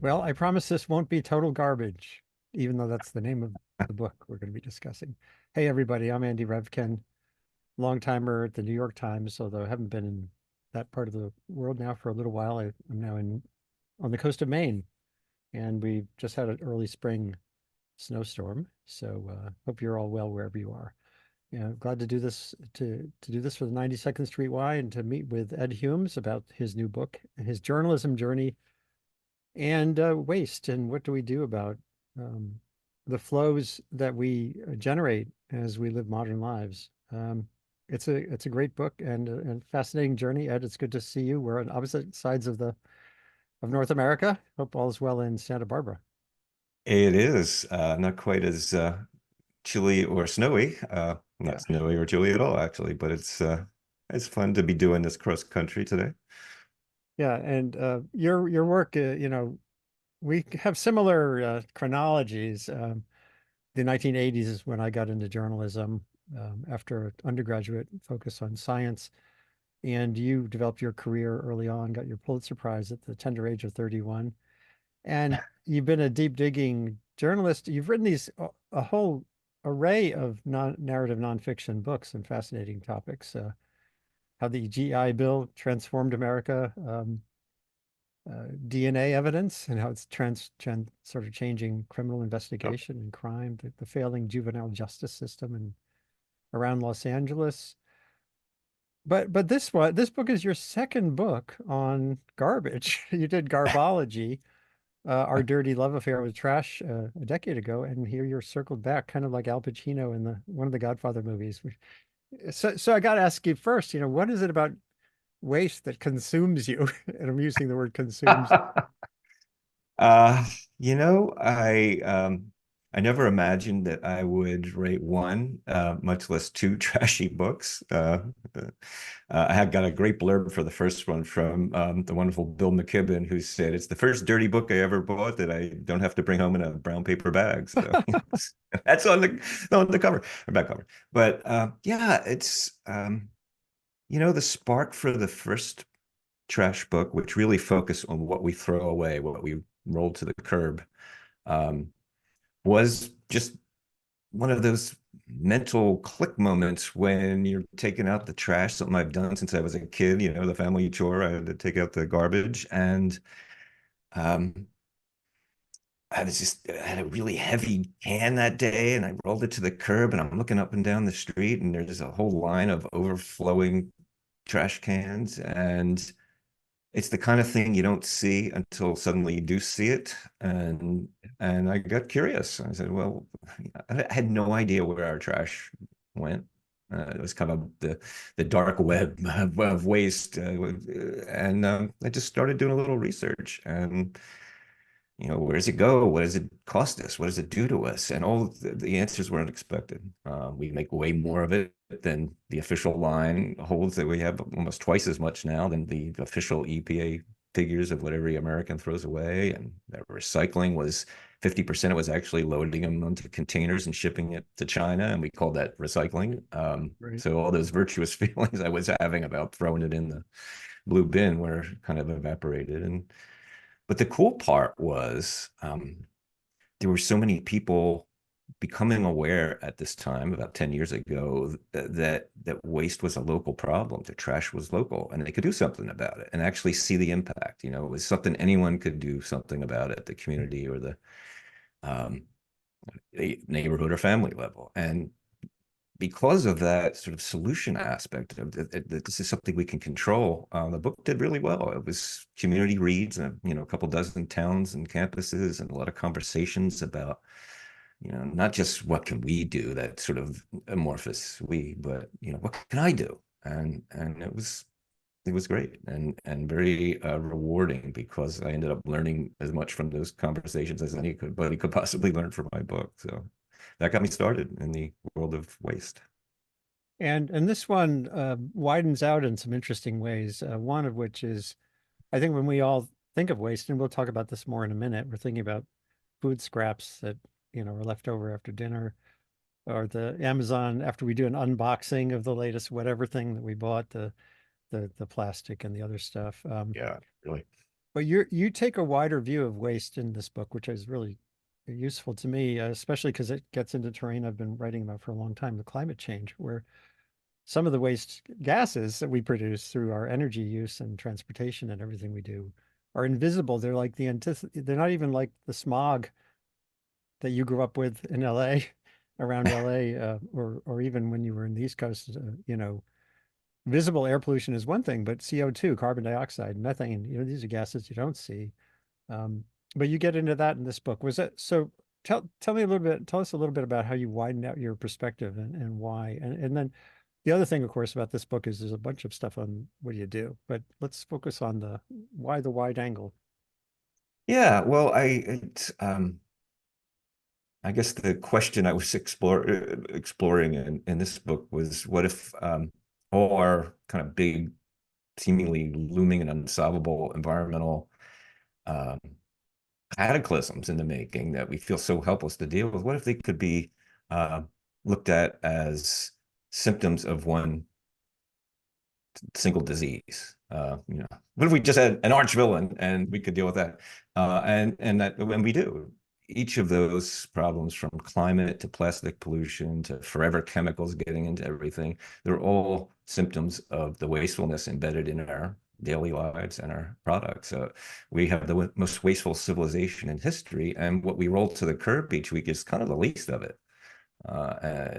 Well, I promise this won't be total garbage, even though that's the name of the book we're going to be discussing. Hey, everybody, I'm Andy Revkin, long timer at the New York Times, although I haven't been in that part of the world now for a little while. I'm now on the coast of Maine, and we just had an early spring snowstorm. So hope you're all well wherever you are. Yeah, glad to do this to do this for the 92nd Street Y and to meet with Ed Humes about his new book and his journalism journey and waste and what do we do about um, the flows that we generate as we live modern lives. It's a great book and fascinating journey. Ed, it's good to see you. We're on opposite sides of the of North America. Hope all is well in Santa Barbara. It is not quite as chilly or snowy, Yeah. not snowy or chilly at all, actually, but it's fun to be doing this cross country today. Yeah, and your work, we have similar chronologies. The 1980s is when I got into journalism after an undergraduate focus on science. And you developed your career early on, got your Pulitzer Prize at the tender age of 31. And you've been a deep digging journalist. You've written these a whole array of narrative nonfiction books and fascinating topics. How the GI Bill transformed America, DNA evidence, and how it's sort of changing criminal Yep. investigation and crime, the failing juvenile justice system and around Los Angeles. But this book is your second book on garbage. You did Garbology, Our Dirty Love Affair with Trash a decade ago, and here you're circled back, kind of like Al Pacino in the one of the Godfather movies. So I got to ask you first, what is it about waste that consumes you? And I'm using the word consumes. Uh, I never imagined that I would rate one, much less two trashy books. I had got a great blurb for the first one from the wonderful Bill McKibben, who said it's the first dirty book I ever bought that I don't have to bring home in a brown paper bag. So that's on the cover or back cover. But yeah, it's the spark for the first trash book, which really focused on what we throw away, what we roll to the curb, um, was just one of those mental click moments when you're taking out the trash, something I've done since I was a kid, the family chore. I had to take out the garbage. And um, I had a really heavy can that day and I rolled it to the curb and I'm looking up and down the street and there's a whole line of overflowing trash cans. And it's the kind of thing you don't see until suddenly you do see it. And I got curious. I said, well, I had no idea where our trash went. It was kind of the dark web of waste, and I just started doing a little research. And where does it go? What does it cost us? What does it do to us? And all the answers were unexpected. We make way more of it than the official line holds, that we have almost twice as much now than the official EPA figures of what every American throws away. And that recycling was 50% was actually loading them onto containers and shipping it to China. And we called that recycling. Right. So all those virtuous feelings I was having about throwing it in the blue bin were kind of evaporated. But the cool part was there were so many people becoming aware at this time, about 10 years ago, that waste was a local problem, that trash was local, and they could do something about it and actually see the impact. It was something anyone could do something about it, the community or um, the neighborhood or family level. And because of that sort of solution aspect of that this is something we can control, the book did really well. It was community reads and a couple dozen towns and campuses and a lot of conversations about not just what can we do, that sort of amorphous we, but what can I do? And it was great and very rewarding because I ended up learning as much from those conversations as anybody could possibly learn from my book. So that got me started in the world of waste. And this one widens out in some interesting ways. One of which is, I think when we all think of waste, and we'll talk about this more in a minute, we're thinking about food scraps that are left over after dinner, or the Amazon after we do an unboxing of the latest whatever thing that we bought, the plastic and the other stuff. Yeah, really. But you take a wider view of waste in this book, which is really useful to me, especially because it gets into terrain I've been writing about for a long time, the climate change, where some of the waste gases that we produce through our energy use and transportation and everything we do are invisible. They're like they're not even like the smog that you grew up with in LA, around LA, or even when you were in the East Coast, visible air pollution is one thing, but CO2, carbon dioxide, methane, these are gases you don't see. Um, but you get into that in this book. Was it so? Tell me a little bit. Tell us a little bit about how you widened out your perspective and why. And then the other thing, of course, about this book is there's a bunch of stuff on what do you do, but let's focus on the wide angle. Yeah, well, I guess the question I was exploring in this book was, what if all our kind of big, seemingly looming and unsolvable environmental um, cataclysms in the making that we feel so helpless to deal with, what if they could be uh, looked at as symptoms of one single disease? What if we just had an arch villain and we could deal with that? And that when we do, each of those problems, from climate to plastic pollution to forever chemicals getting into everything, they're all symptoms of the wastefulness embedded in our daily lives and our products. We have the most wasteful civilization in history, and what we roll to the curb each week is kind of the least of it.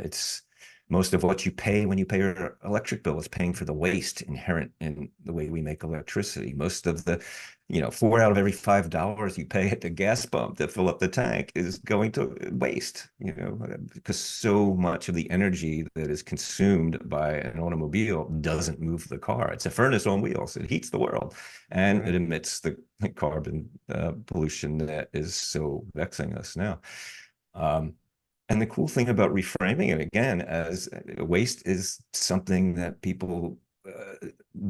It's most of what you pay when you pay your electric bill is paying for the waste inherent in the way we make electricity. Most of the, 4 out of every $5 you pay at the gas pump to fill up the tank is going to waste, because so much of the energy that is consumed by an automobile doesn't move the car. It's a furnace on wheels. It heats the world, and it Right. emits the carbon pollution that is so vexing us now. Um, and the cool thing about reframing it again as waste is something that people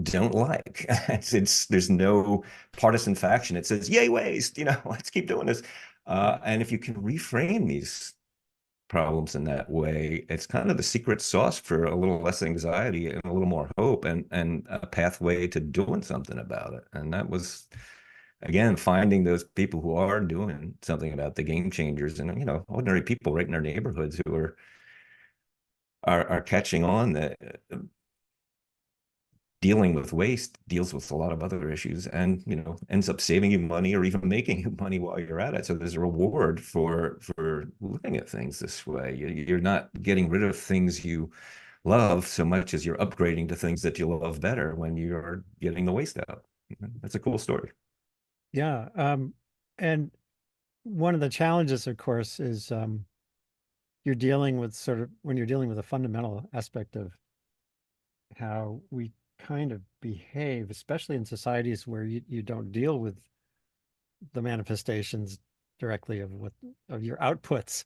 don't like. There's no partisan faction. It says, "Yay, waste!" Let's keep doing this. Right. And if you can reframe these problems in that way, it's kind of the secret sauce for a little less anxiety and a little more hope, and a pathway to doing something about it. And that was, again, finding those people who are doing something about the game changers, and ordinary people right in our neighborhoods who are catching on that dealing with waste deals with a lot of other issues, and ends up saving you money or even making you money while you're at it. So there's a reward for looking at things this way. You're not getting rid of things you love so much as you're upgrading to things that you love better when you're getting the waste out. That's a cool story. Yeah. And one of the challenges, of course, is you're dealing with sort of when you're dealing with a fundamental aspect of how we kind of behave, especially in societies where you don't deal with the manifestations directly of your outputs,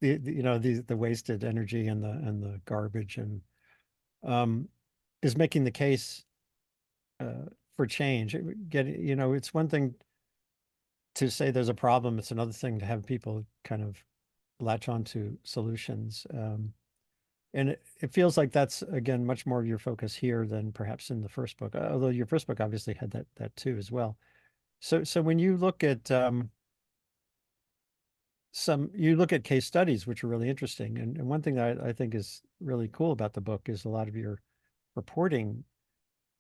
the wasted energy and the garbage, and um, is making the case for change. It's one thing to say there's a problem. It's another thing to have people kind of latch onto solutions. And it feels like that's again much more of your focus here than perhaps in the first book. Although your first book obviously had that too as well. So when you look at you look at case studies, which are really interesting, and one thing that I think is really cool about the book is a lot of your reporting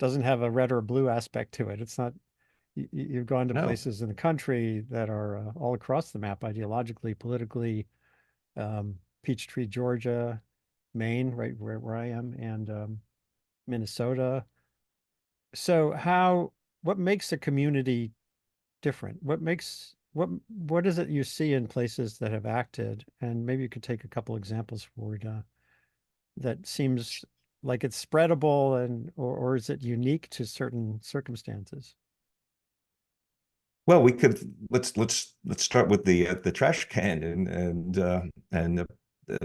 doesn't have a red or blue aspect to it. It's not you've gone to No. places in the country that are all across the map, ideologically, politically, Peachtree, Georgia, Maine, right where I am, and Minnesota. So what makes a community different? What is it you see in places that have acted? And maybe you could take a couple examples forward that seems like it's spreadable or is it unique to certain circumstances? Well, we could let's start with the trash can, and the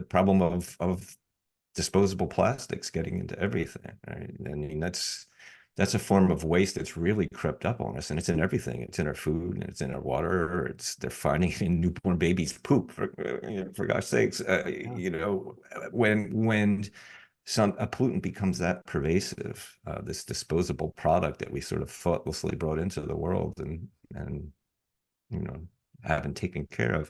problem of disposable plastics getting into everything. Right? I mean, that's a form of waste that's really crept up on us, and it's in everything. It's in our food, and it's in our water. They're finding it in newborn babies' poop. For gosh sakes, Yeah. when some a pollutant becomes that pervasive, this disposable product that we sort of thoughtlessly brought into the world and you know haven't taken care of,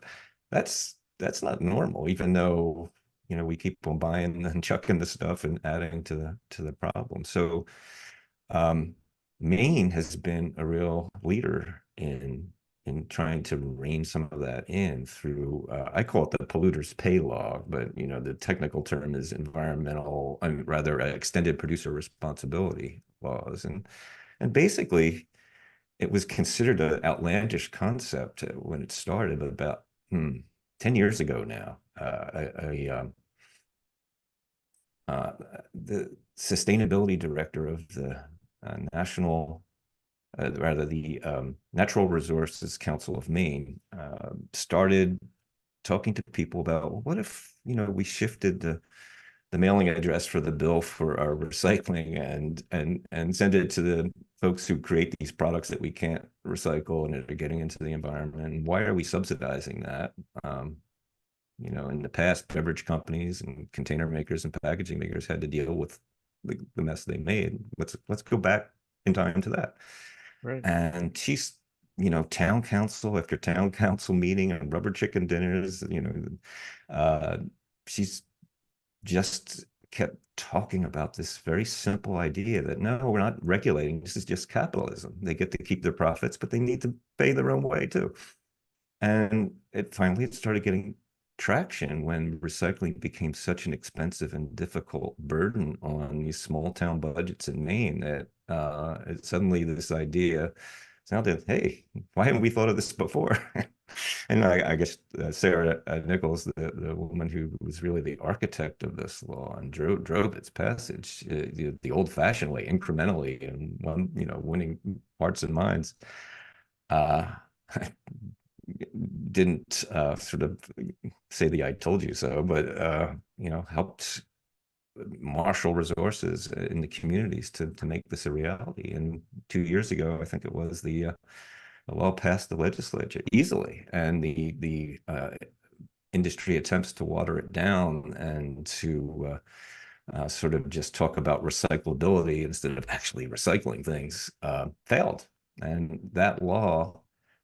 that's not normal, even though we keep on buying and chucking the stuff and adding to the problem. So um, Maine has been a real leader in trying to rein some of that in through I call it the polluters pay law, but the technical term is environmental, I mean, rather extended producer responsibility laws, and basically it was considered an outlandish concept when it started about 10 years ago now. Uh, the sustainability director of the national rather the Natural Resources Council of Maine started talking to people about, well, what if we shifted the mailing address for the bill for our recycling and send it to the folks who create these products that we can't recycle and are getting into the environment. And why are we subsidizing that? In the past, beverage companies and container makers and packaging makers had to deal with the mess they made. Let's go back in time to that. Right. And she's, town council after town council meeting and rubber chicken dinners, she's just kept talking about this very simple idea that no, we're not regulating. This is just capitalism. They get to keep their profits, but they need to pay their own way too. And it started getting traction when recycling became such an expensive and difficult burden on these small town budgets in Maine that suddenly this idea sounded, hey, why haven't we thought of this before? And I guess Sarah Nichols, the woman who was really the architect of this law and drove its passage the old-fashioned way, incrementally, and winning hearts and minds. Uh, didn't sort of say the "I told you so," but helped marshal resources in the communities to make this a reality. And 2 years ago, I think it was, the law passed the legislature easily, and the industry attempts to water it down and to sort of just talk about recyclability instead of actually recycling things failed. And that law,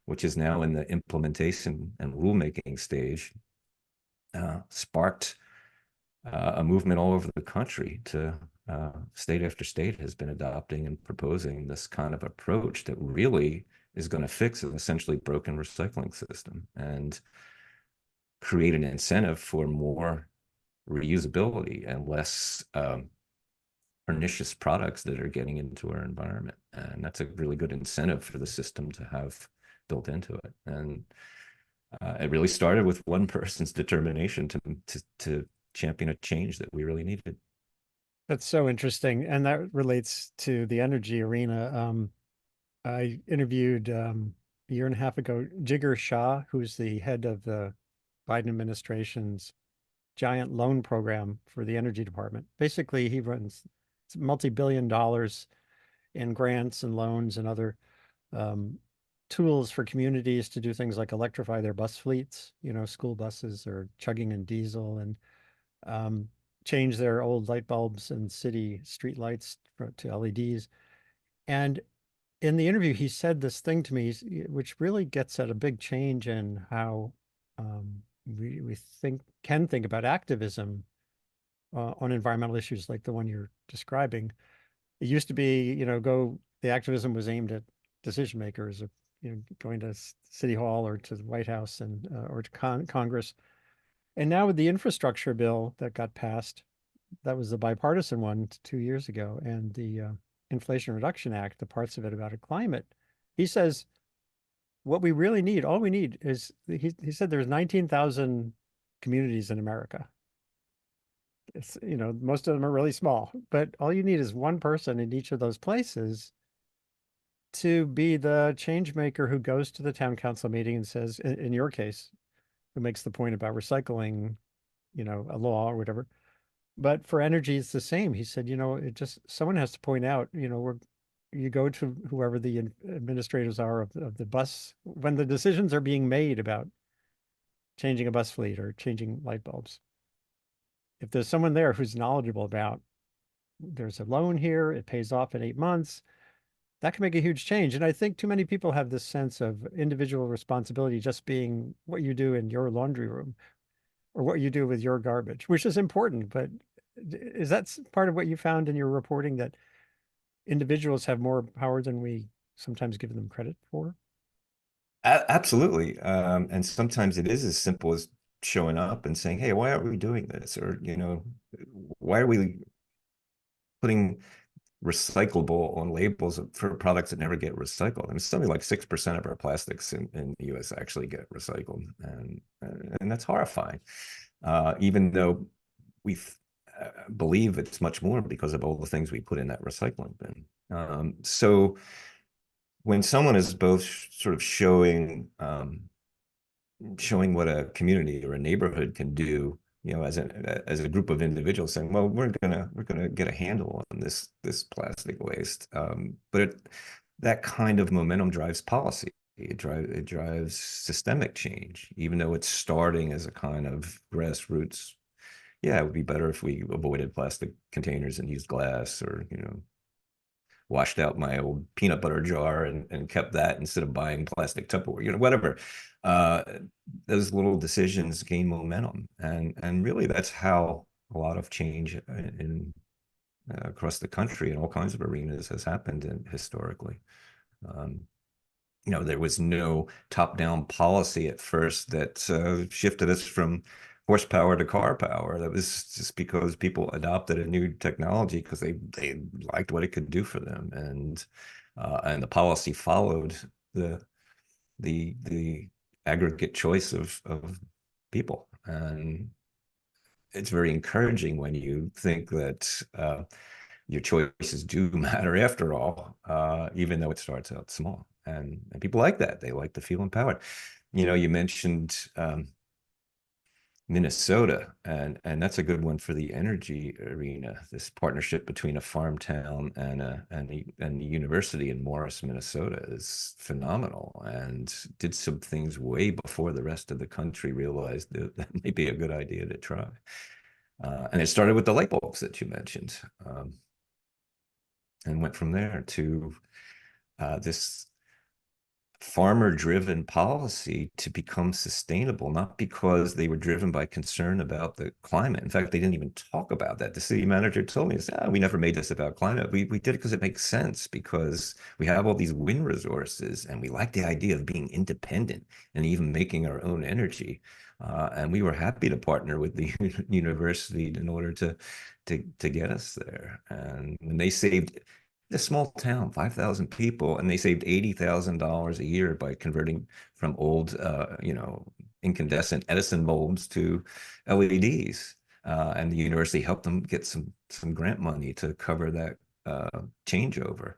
which is now in the implementation and rulemaking stage, sparked a movement all over the country to state after state has been adopting and proposing this kind of approach that really is going to fix an essentially broken recycling system and create an incentive for more reusability and less pernicious products that are getting into our environment. And that's a really good incentive for the system to have built into it. And it really started with one person's determination to champion a change that we really needed. That's so interesting. And that relates to the energy arena. I interviewed a year and a half ago Jigar Shah, who's the head of the Biden administration's giant loan program for the energy department. Basically, he runs multi-billion dollars in grants and loans and other um, tools for communities to do things like electrify their bus fleets. School buses are chugging in diesel, and um, change their old light bulbs and city street lights to LEDs. And in the interview, he said this thing to me, which really gets at a big change in how we can think about activism on environmental issues like the one you're describing. It used to be, the activism was aimed at decision makers, or going to City Hall or to the White House and or to Congress. And now with the infrastructure bill that got passed, that was the bipartisan one 2 years ago, and the Inflation Reduction Act, the parts of it about climate. He says what we really need, all we need is, he said there's 19,000 communities in America. It's, most of them are really small, but all you need is one person in each of those places to be the change maker who goes to the town council meeting and says, in your case, who makes the point about recycling, a law or whatever. But for energy, it's the same. He said, it just, someone has to point out, you go to whoever the administrators are of the bus, when the decisions are being made about changing a bus fleet or changing light bulbs. if there's someone there who's knowledgeable about there's a loan here, it pays off in 8 months, that can make a huge change. And I think too many people have this sense of individual responsibility just being what you do in your laundry room or what you do with your garbage, which is important. But is that part of what you found in your reporting, that individuals have more power than we sometimes give them credit for? Absolutely. And sometimes it is as simple as showing up and saying, "Hey, why aren't we doing this?" Or, why are we putting recyclable on labels for products that never get recycled? I mean, something like 6% of our plastics in the US actually get recycled. And that's horrifying. Even though we believe it's much more because of all the things we put in that recycling bin. So when someone is both sort of showing what a community or a neighborhood can do, as a group of individuals, saying, well, we're gonna get a handle on this plastic waste. But that kind of momentum drives policy. It drives systemic change, even though it's starting as a kind of grassroots. Yeah, it would be better if we avoided plastic containers and used glass, or washed out my old peanut butter jar and kept that instead of buying plastic Tupperware, whatever. Uh, those little decisions gain momentum, and really that's how a lot of change across the country in all kinds of arenas has happened historically. Um, there was no top-down policy at first that shifted us from horsepower to car power. That was just because people adopted a new technology because they liked what it could do for them, and the policy followed the the aggregate choice of people. And it's very encouraging when you think that your choices do matter after all, even though it starts out small. And people like that. They like to feel empowered. You mentioned Minnesota, and that's a good one for the energy arena. This partnership between a farm town and the university in Morris, Minnesota, is phenomenal, and did some things way before the rest of the country realized that may be a good idea to try. And it started with the light bulbs that you mentioned, and went from there to this farmer-driven policy to become sustainable, not because they were driven by concern about the climate. In fact, they didn't even talk about that. The city manager told me, we never made this about climate. We did it because it makes sense, because we have all these wind resources, and we like the idea of being independent and even making our own energy. And we were happy to partner with the university in order to get us there. And when they saved a small town, 5,000 people, and they saved $80,000 a year by converting from old, incandescent Edison bulbs to LEDs. And the university helped them get some grant money to cover that changeover.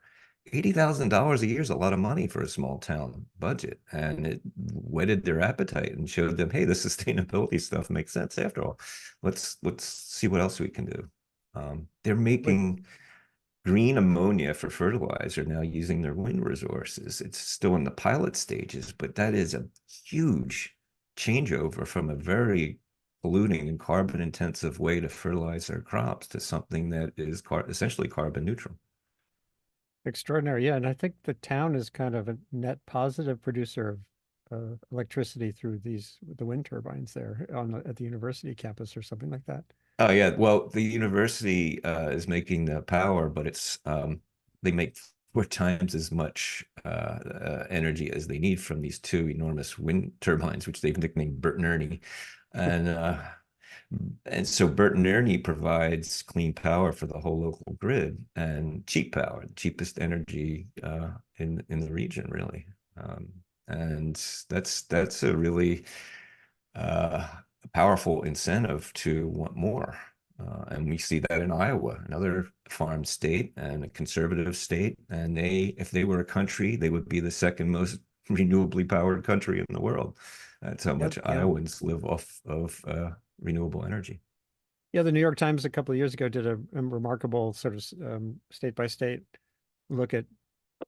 $80,000 a year is a lot of money for a small town budget, and it whetted their appetite and showed them, hey, the sustainability stuff makes sense after all. Let's see what else we can do. They're But making green ammonia for fertilizer now using their wind resources. It's still in the pilot stages, but that is a huge changeover from a very polluting and carbon intensive way to fertilize their crops to something that is essentially carbon neutral. extraordinary. Yeah. And I think the town is kind of a net positive producer of electricity through the wind turbines there at the university campus or something like that. Oh yeah, well, the university is making the power, but they make 4 times as much energy as they need from these two enormous wind turbines, which they've nicknamed Bert and Ernie. And so Bert and Ernie provides clean power for the whole local grid, and cheap power, cheapest energy in the region, really. Um, and that's a really uh, powerful incentive to want more. And we see that in Iowa, another farm state and a conservative state. And if they were a country, they would be the second most renewably powered country in the world. That's how Yep. much Yeah. Iowans live off of renewable energy. Yeah. The New York Times a couple of years ago did a remarkable sort of state by state look at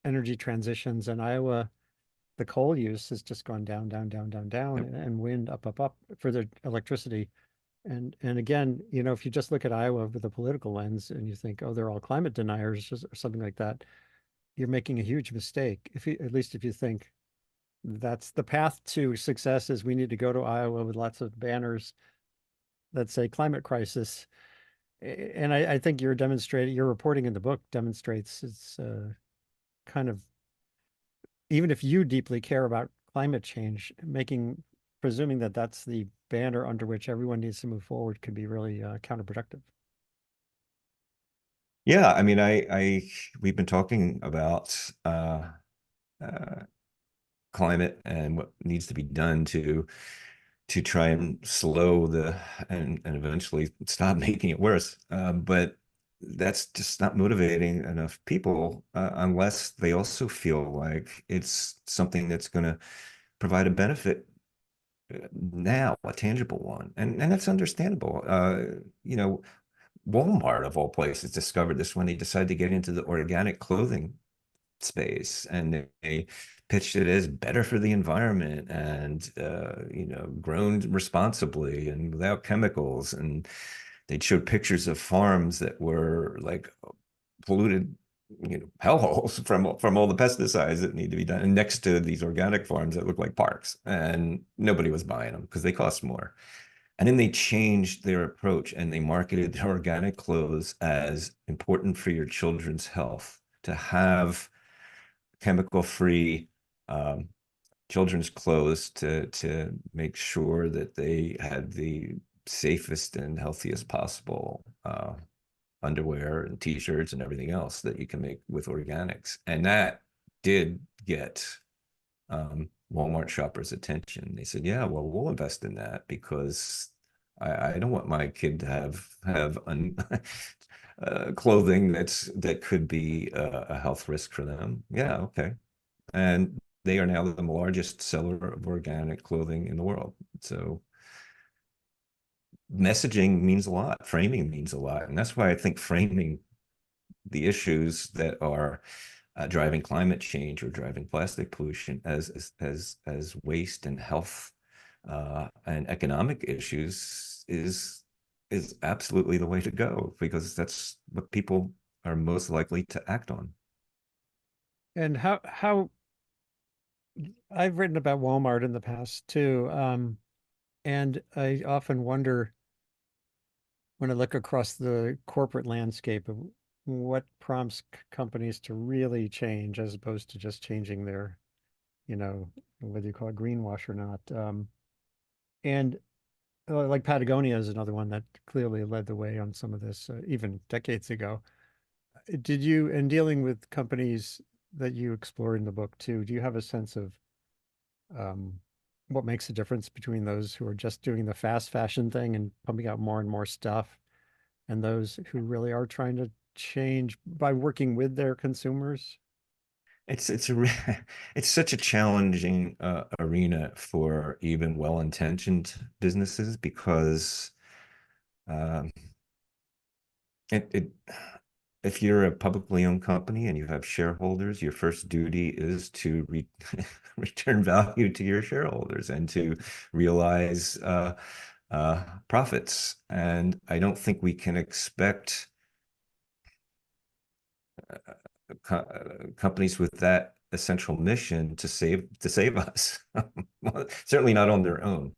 energy transitions, and Iowa, the coal use has just gone down, down, down, down, down, Yep. and wind up, up, up for the electricity. And again, if you just look at Iowa with a political lens and you think, oh, they're all climate deniers or something like that, you're making a huge mistake. At least if you think that's the path to success is we need to go to Iowa with lots of banners that say climate crisis. And I think your reporting in the book demonstrates it's kind of, even if you deeply care about climate change, presuming that that's the banner under which everyone needs to move forward could be really counterproductive. Yeah, I mean, we've been talking about uh, climate and what needs to be done to try and slow and eventually stop making it worse. But that's just not motivating enough people unless they also feel like it's something that's going to provide a benefit now, a tangible one, and that's understandable. You know, Walmart of all places discovered this when they decided to get into the organic clothing space, and they pitched it as better for the environment and grown responsibly and without chemicals. And they showed pictures of farms that were like polluted, hellholes from all the pesticides that need to be done, and next to these organic farms that look like parks, and nobody was buying them because they cost more. And then they changed their approach and they marketed their organic clothes as important for your children's health to have chemical-free um, children's clothes to make sure that they had the safest and healthiest possible underwear and t-shirts and everything else that you can make with organics. And that did get Walmart shoppers' attention. They said, "Yeah, well, we'll invest in that because I don't want my kid to have clothing that could be a health risk for them." Yeah, okay. And they are now the largest seller of organic clothing in the world. So messaging means a lot, framing means a lot. And that's why I think framing the issues that are driving climate change or driving plastic pollution as waste and health and economic issues is absolutely the way to go, because that's what people are most likely to act on. And how I've written about Walmart in the past too, and I often wonder when I look across the corporate landscape of what prompts companies to really change as opposed to just changing their, whether you call it greenwash or not. And like Patagonia is another one that clearly led the way on some of this, even decades ago. Did you, in dealing with companies that you explore in the book too, do you have a sense of um, what makes a difference between those who are just doing the fast fashion thing and pumping out more and more stuff and those who really are trying to change by working with their consumers? It's such a challenging arena for even well-intentioned businesses because um, it if you're a publicly owned company and you have shareholders, your first duty is to return value to your shareholders and to realize profits. And I don't think we can expect companies with that essential mission to save us. Well, certainly not on their own.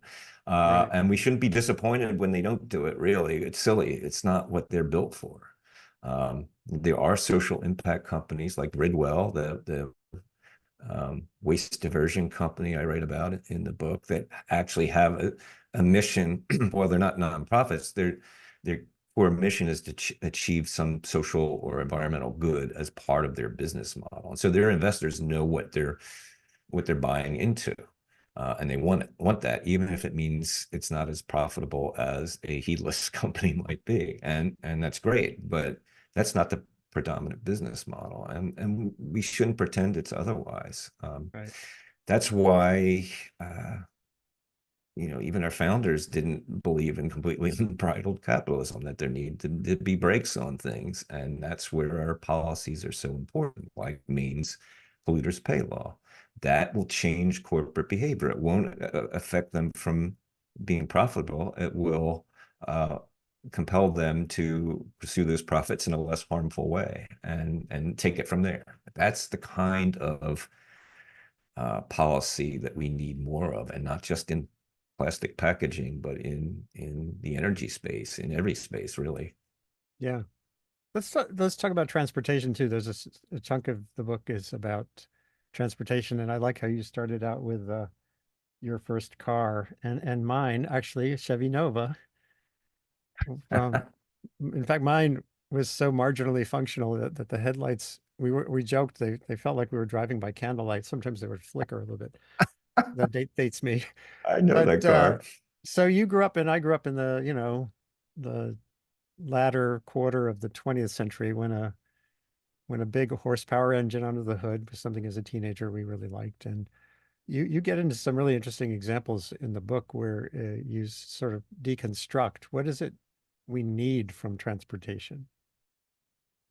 Right. And we shouldn't be disappointed when they don't do it, really. It's silly. It's not what they're built for. There are social impact companies like Ridwell, the waste diversion company I write about it in the book, that actually have a mission. Well, they're not nonprofits. Their core mission is to achieve some social or environmental good as part of their business model. And so their investors know what they're buying into. And they want that, even if it means it's not as profitable as a heedless company might be. And that's great, but that's not the predominant business model, and we shouldn't pretend it's otherwise. Right. That's why even our founders didn't believe in completely unbridled capitalism, that there need to be brakes on things. And that's where our policies are so important, like means polluters pay law. That will change corporate behavior. It won't affect them from being profitable. It will uh, compelled them to pursue those profits in a less harmful way and take it from there. That's the kind of policy that we need more of, and not just in plastic packaging, but in the energy space, in every space, really. Yeah. Let's talk about transportation too. There's a chunk of the book is about transportation, and I like how you started out with your first car and mine actually Chevy Nova. Um, in fact, mine was so marginally functional that the headlights we joked they felt like we were driving by candlelight. Sometimes they would flicker a little bit. That dates me. I know But that car. so you grew up and I grew up in the, the latter quarter of the 20th century when a big horsepower engine under the hood was something as a teenager we really liked. And you get into some really interesting examples in the book where you sort of deconstruct what is it we need from transportation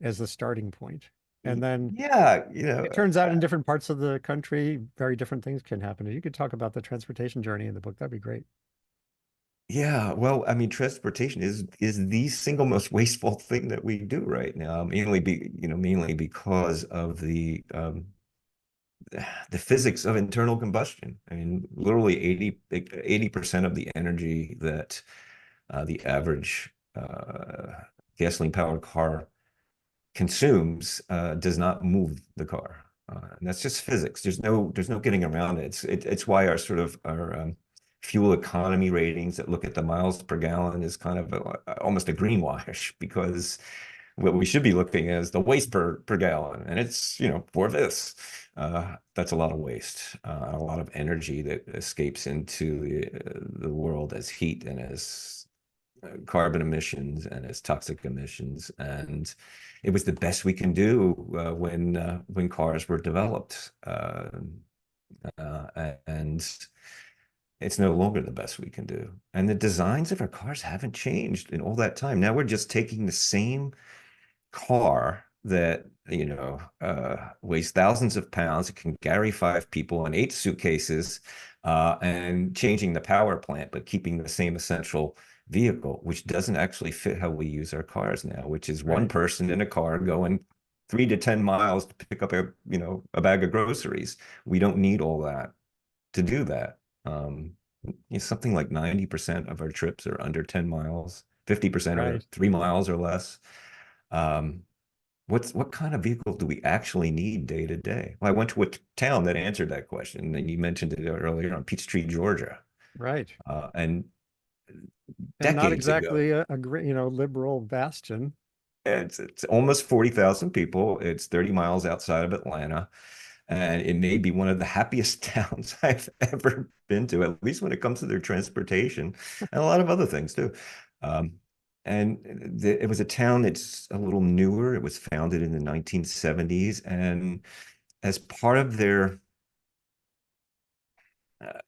as the starting point. And then Yeah, it turns out in different parts of the country, very different things can happen. If you could talk about the transportation journey in the book, that'd be great. yeah. Well, I mean, transportation is the single most wasteful thing that we do right now, mainly because of the physics of internal combustion. I mean, literally 80% of the energy that the average gasoline powered car consumes does not move the car. And that's just physics. There's no getting around it. It's why our sort of our fuel economy ratings that look at the miles per gallon is kind of almost a greenwash, because what we should be looking at is the waste per gallon, and it's for this. That's a lot of waste, a lot of energy that escapes into the world as heat and as carbon emissions and as toxic emissions. And it was the best we can do when cars were developed, and it's no longer the best we can do. And the designs of our cars haven't changed in all that time. Now we're just taking the same car that weighs thousands of pounds. It can carry 5 people and 8 suitcases, and changing the power plant, but keeping the same essential vehicle, which doesn't actually fit how we use our cars now, which is one Right. person in a car going 3 to 10 miles to pick up a bag of groceries. We don't need all that to do that. Um, Something like 90% of our trips are under 10 miles, 50% are Right. 3 miles or less. Um, what kind of vehicle do we actually need day to day? Well, I went to a town that answered that question, and you mentioned it earlier, on Peachtree, Georgia, Right. and And not decades ago. exactly a great, liberal bastion. It's almost 40,000 people. It's 30 miles outside of Atlanta, and it may be one of the happiest towns I've ever been to, at least when it comes to their transportation and a lot of other things too. Um, it was a town that's a little newer. It was founded in the 1970s, and as part of their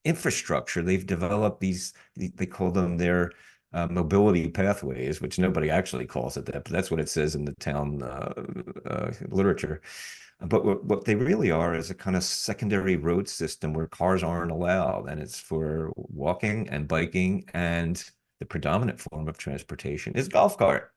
infrastructure, they've developed they call them their mobility pathways, which nobody actually calls it that, but that's what it says in the town literature. But what they really are is a kind of secondary road system where cars aren't allowed, and it's for walking and biking, and the predominant form of transportation is golf cart.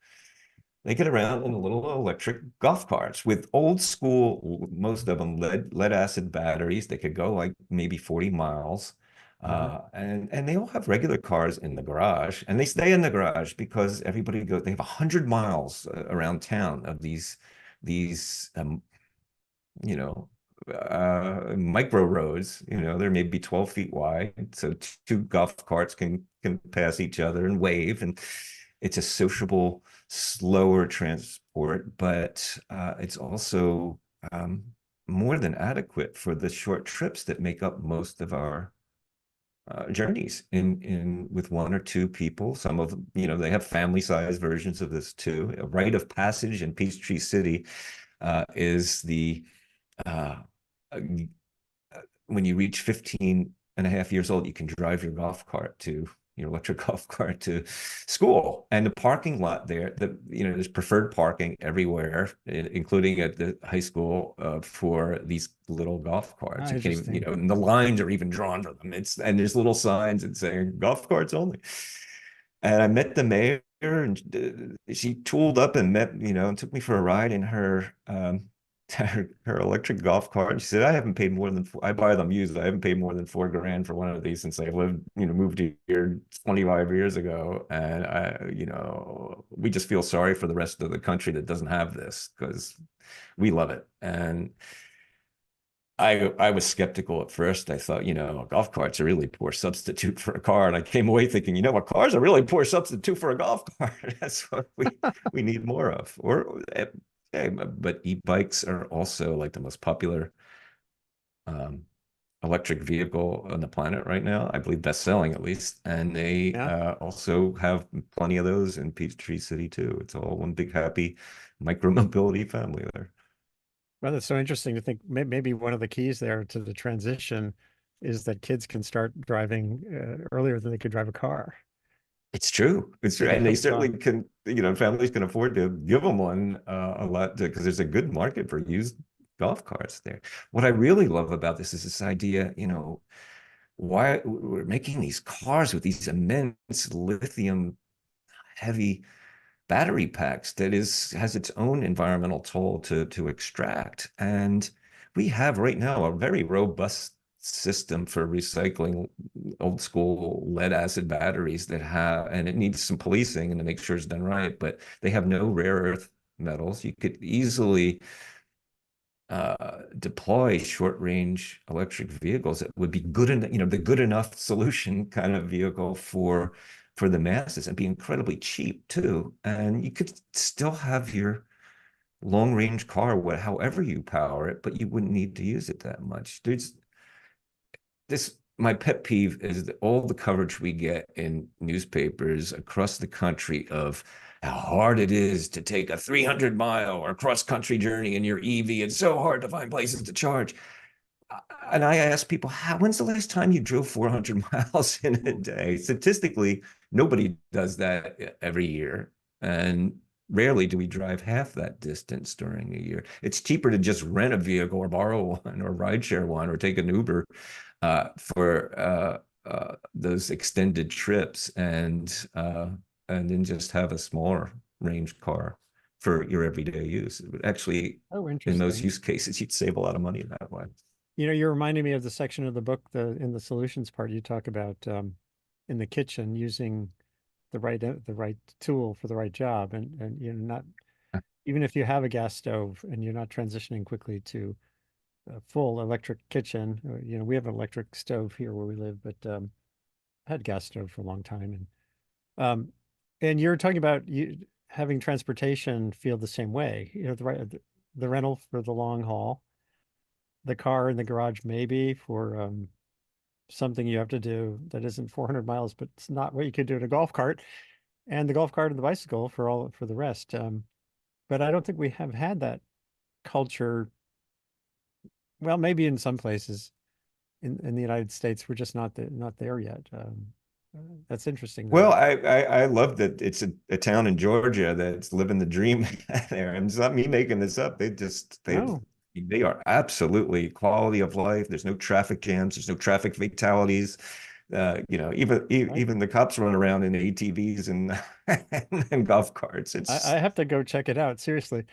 They get around in little electric golf carts with old school, most of them lead acid batteries. They could go like maybe 40 miles. Uh-huh. And they all have regular cars in the garage, and they stay in the garage because everybody goes. They have 100 miles around town of these you know, micro roads. They're maybe 12 feet wide, so two golf carts can pass each other and wave, and it's a sociable, slower transport, but it's also um, more than adequate for the short trips that make up most of our journeys in with 1 or 2 people. Some of them, they have family-sized versions of this too. A rite of passage in Peachtree City is the uh, when you reach 15 and a half years old, you can drive your electric golf cart to school. And the parking lot there, there's preferred parking everywhere, including at the high school, for these little golf carts. Ah, You can't even, interesting. and the lines are even drawn for them. And there's little signs that say golf carts only. And I met the mayor, and she tooled up and met, and took me for a ride in her her electric golf cart. And she said, I haven't paid more than I buy them used. I haven't paid more than 4 grand for one of these since I lived, moved here 25 years ago. And we just feel sorry for the rest of the country that doesn't have this because we love it. And I was skeptical at first. I thought, a golf cart's a really poor substitute for a car. And I came away thinking, a car's a really poor substitute for a golf cart. That's what we need more of. But e-bikes are also like the most popular um, electric vehicle on the planet right now. I believe best selling at least. And they Yeah. also have plenty of those in Peachtree City too. It's all one big happy micro mobility family there. Well, that's so interesting to think. Maybe one of the keys there to the transition is that kids can start driving earlier than they could drive a car. It's true. It's true. Get And they hooked certainly on. can, families can afford to give them one a lot because there's a good market for used golf carts there. What I really love about this is this idea, why we're making these cars with these immense lithium heavy battery packs that has its own environmental toll to extract. And we have right now a very robust system for recycling old school lead acid batteries that have, and it needs some policing and to make sure it's done right, but they have no rare earth metals. You could easily deploy short range electric vehicles that would be good enough, the good enough solution kind of vehicle for the masses and be incredibly cheap too. And you could still have your long range car, however you power it, but you wouldn't need to use it that much. There's this my pet peeve is that all the coverage we get in newspapers across the country of how hard it is to take a 300-mile or cross country journey in your EV. It's so hard to find places to charge. And I ask people, when's the last time you drove 400 miles in a day? Statistically, nobody does that every year. And rarely do we drive half that distance during a year. It's cheaper to just rent a vehicle or borrow one or rideshare one or take an Uber for those extended trips and then just have a smaller range car for your everyday use. It would actually, Oh, in most interesting. use cases, you'd save a lot of money that way. You're reminding me of the section of the book, in the solutions part, you talk about in the kitchen using the right tool for the right job, and not even if you have a gas stove and you're not transitioning quickly to a full electric kitchen. We have an electric stove here where we live, but had gas stove for a long time, um, and you're talking about you having transportation feel the same way. The rental for the long haul, the car in the garage maybe for something you have to do that isn't 400 miles, but it's not what you could do in a golf cart, and the golf cart and the bicycle for the rest. But I don't think we have had that culture. Well, maybe in some places in the United States, we're just not there yet. That's interesting, Well, though. I love that it's a town in Georgia that's living the dream there. And it's not me making this up. Oh, They are absolutely quality of life. There's no traffic jams. There's no traffic fatalities. right. Even the cops run around in ATVs and and golf carts. I have to go check it out, seriously.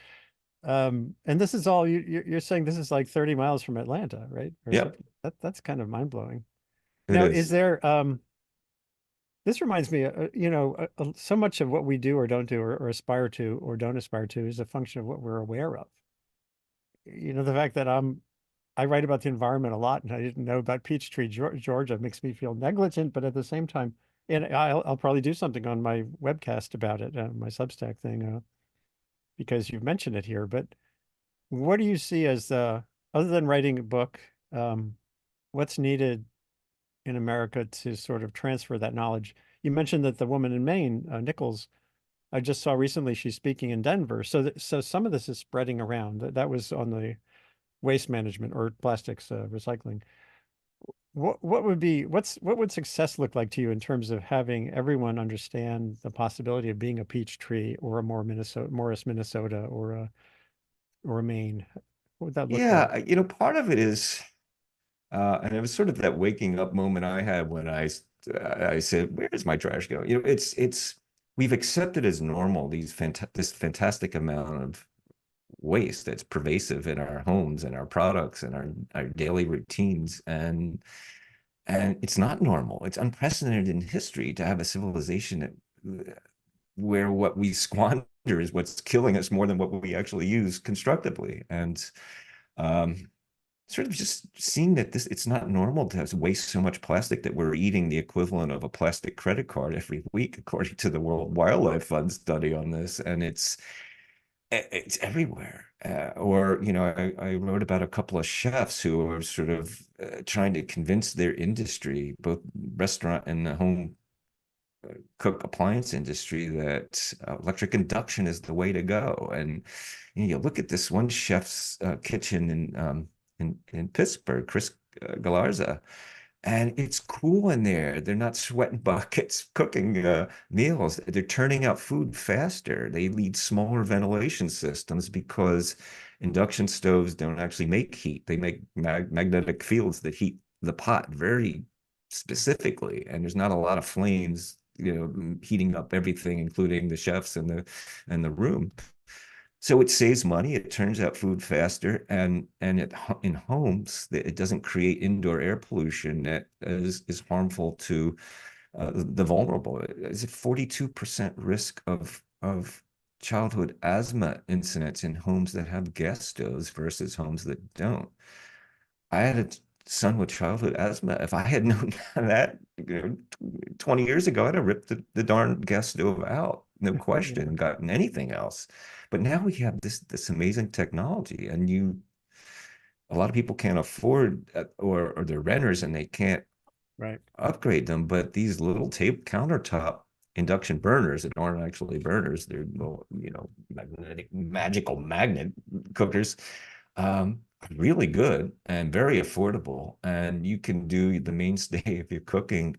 And this is all you're saying this is like 30 miles from Atlanta, right? Or Yep, something. That's kind of mind-blowing. it Now, is is. there this reminds me, so much of what we do or don't do or aspire to or don't aspire to is a function of what we're aware of. The fact that I write about the environment a lot, and I didn't know about Peachtree, Georgia, makes me feel negligent, but at the same time, and I'll probably do something on my webcast about it, my Substack thing, because you've mentioned it here. But what do you see as other than writing a book, um, what's needed in America to sort of transfer that knowledge? You mentioned that the woman in Maine, Nichols, I just saw recently she's speaking in Denver. So some of this is spreading around. That was on the waste management or plastics recycling. What would success look like to you in terms of having everyone understand the possibility of being a peach tree or a Morris, Minnesota, or a Maine? What would that look like? Yeah, part of it is And it was sort of that waking up moment I had when I said, "Where's my trash going?" You know, it's we've accepted as normal this fantastic amount of waste that's pervasive in our homes and our products and our daily routines, and it's not normal. It's unprecedented in history to have a civilization where what we squander is what's killing us more than what we actually use constructively. And um, sort of just seeing that it's not normal to waste so much plastic that we're eating the equivalent of a plastic credit card every week, according to the World Wildlife Fund study on this. And it's everywhere. Or, you know, I wrote about a couple of chefs who are sort of trying to convince their industry, both restaurant and the home cook appliance industry, that electric induction is the way to go. And you look at this one chef's kitchen in Pittsburgh, Chris Galarza, and it's cool in there. They're not sweating buckets cooking meals. They're turning out food faster. They need smaller ventilation systems because induction stoves don't actually make heat. They make magnetic fields that heat the pot very specifically, and there's not a lot of flames, heating up everything, including the chefs and the room. So it saves money. It turns out food faster, and in homes it doesn't create indoor air pollution that is harmful to the vulnerable. It's a 42% risk of childhood asthma incidents in homes that have gas stoves versus homes that don't. I had a son with childhood asthma. If I had known that, 20 years ago, I'd have ripped the darn gas stove out, no question, and gotten anything else. But now we have this amazing technology, and a lot of people can't afford, or they're renters and they can't Right. upgrade them. But these little tape countertop induction burners that aren't actually burners, they're little, magical magnet cookers, really good and very affordable. And you can do the mainstay if you're cooking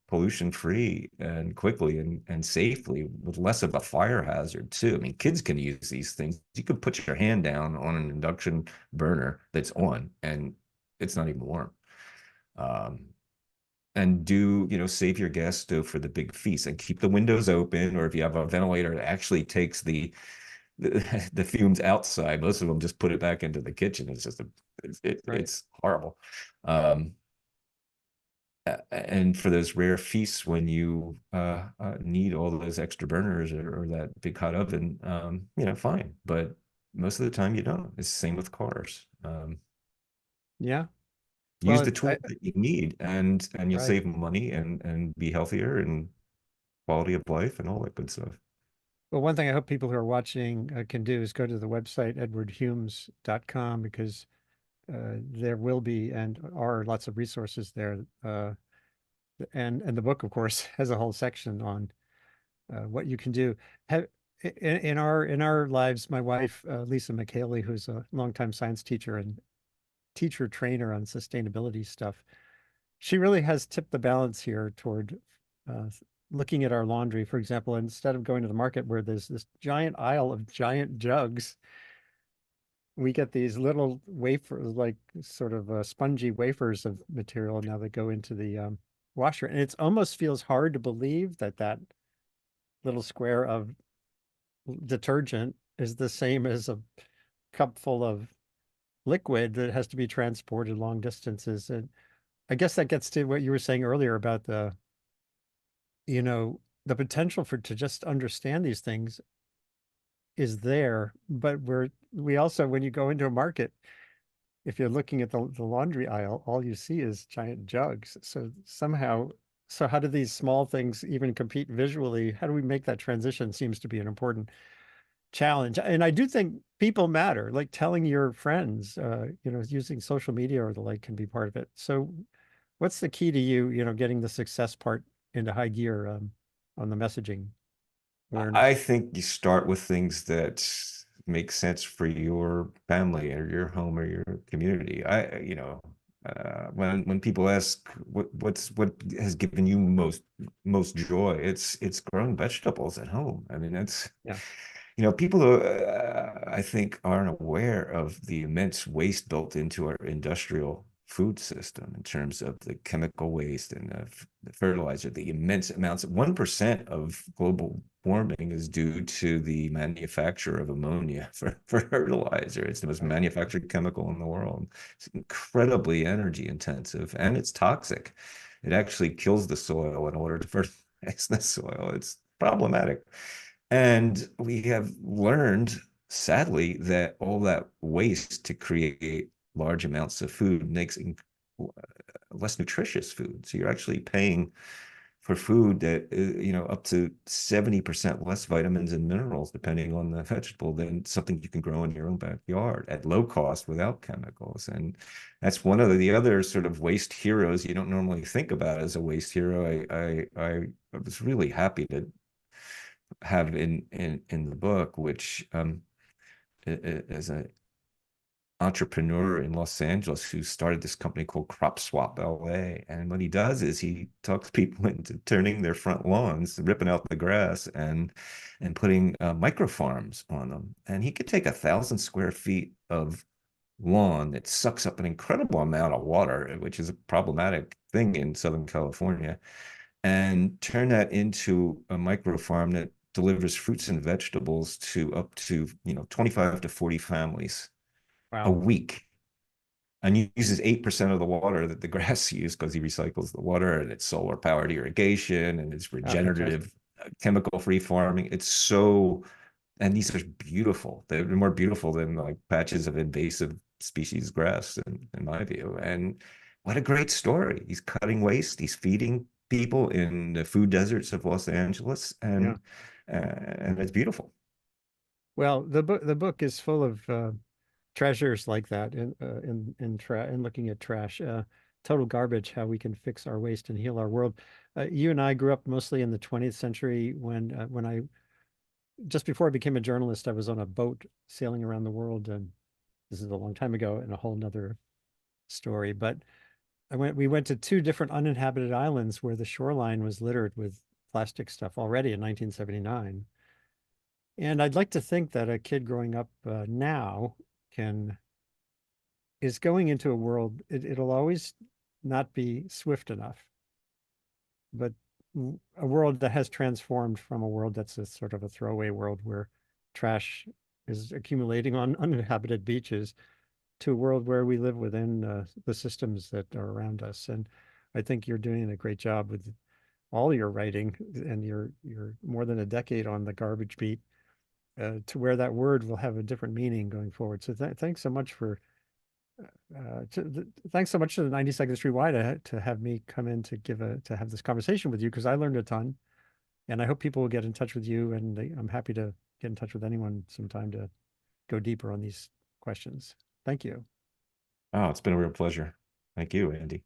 pollution free and quickly and safely with less of a fire hazard too. I mean, kids can use these things. You can put your hand down on an induction burner that's on and it's not even warm. Um, and save your gas stove for the big feast and keep the windows open. Or if you have a ventilator that actually takes the fumes outside, most of them just put it back into the kitchen. It's just Right. it's horrible. Um, and for those rare feasts when you need all those extra burners or that big hot oven, fine. But most of the time you don't. It's the same with cars. Yeah. Use Well, the tools that you need, and you'll right. save money and be healthier and quality of life and all that good stuff. Well, one thing I hope people who are watching can do is go to the website edwardhumes.com, because there will be and are lots of resources there. And the book, of course, has a whole section on what you can do. Have, in our lives, my wife, Lisa McHaley, who's a longtime science teacher and teacher trainer on sustainability stuff, she really has tipped the balance here toward uh, looking at our laundry. For example, instead of going to the market where there's this giant aisle of giant jugs, we get these little wafers, like sort of spongy wafers of material now that go into the washer. And it almost feels hard to believe that that little square of detergent is the same as a cup full of liquid that has to be transported long distances. And I guess that gets to what you were saying earlier about the potential to just understand these things is there. But we also, when you go into a market, if you're looking at the laundry aisle, all you see is giant jugs. So how do these small things even compete visually? How do we make that transition seems to be an important challenge. And I do think people matter, like telling your friends, using social media or the like can be part of it. So what's the key to getting the success part into high gear on the messaging I awareness? think you start with things that make sense for your family or your home or your community. When people ask what has given you most joy, it's growing vegetables at home. I mean, that's Yeah. people who I think aren't aware of the immense waste built into our industrial food system in terms of the chemical waste and the fertilizer, the immense amounts. 1% of global warming is due to the manufacture of ammonia for fertilizer. It's the most Right. manufactured chemical in the world. It's incredibly energy intensive and it's toxic. It actually kills the soil in order to fertilize the soil. It's problematic. And we have learned, sadly, that all that waste to create large amounts of food makes less nutritious food. So you're actually paying for food that, up to 70% less vitamins and minerals, depending on the vegetable, than something you can grow in your own backyard at low cost without chemicals. And that's one of the other sort of waste heroes you don't normally think about as a waste hero. I was really happy to have in the book, which is an entrepreneur in Los Angeles who started this company called Crop Swap LA. And what he does is he talks people into turning their front lawns, ripping out the grass, and putting microfarms on them. And he could take 1,000 square feet of lawn that sucks up an incredible amount of water, which is a problematic thing in Southern California, and turn that into a microfarm that delivers fruits and vegetables to up to 25 to 40 families a Wow. week, and uses 8% of the water that the grass uses because he recycles the water, and it's solar powered irrigation, and it's Oh, fantastic. regenerative chemical free farming. It's so, and these are beautiful. They're more beautiful than like patches of invasive species grass in my view. And what a great story. He's cutting waste, he's feeding people in the food deserts of Los Angeles, Yeah. and it's beautiful. Well, the book is full of treasures like that in looking at trash. Total garbage, how we can fix our waste and heal our world. You and I grew up mostly in the 20th century when I just before I became a journalist, I was on a boat sailing around the world, and this is a long time ago and a whole nother story. But we went to two different uninhabited islands where the shoreline was littered with plastic stuff already in 1979. And I'd like to think that a kid growing up now can is going into a world, it'll always not be swift enough, but a world that has transformed from a world that's a sort of a throwaway world where trash is accumulating on uninhabited beaches to a world where we live within the systems that are around us. And I think you're doing a great job with all your writing, and you're more than a decade on the garbage beat, to where that word will have a different meaning going forward. So thanks so much for thanks so much to the 90 Second Street Y to have me come in to have this conversation with you, because I learned a ton, and I hope people will get in touch with you, and I'm happy to get in touch with anyone sometime to go deeper on these questions. Thank you. Oh, it's been a real pleasure. Thank you, Andy.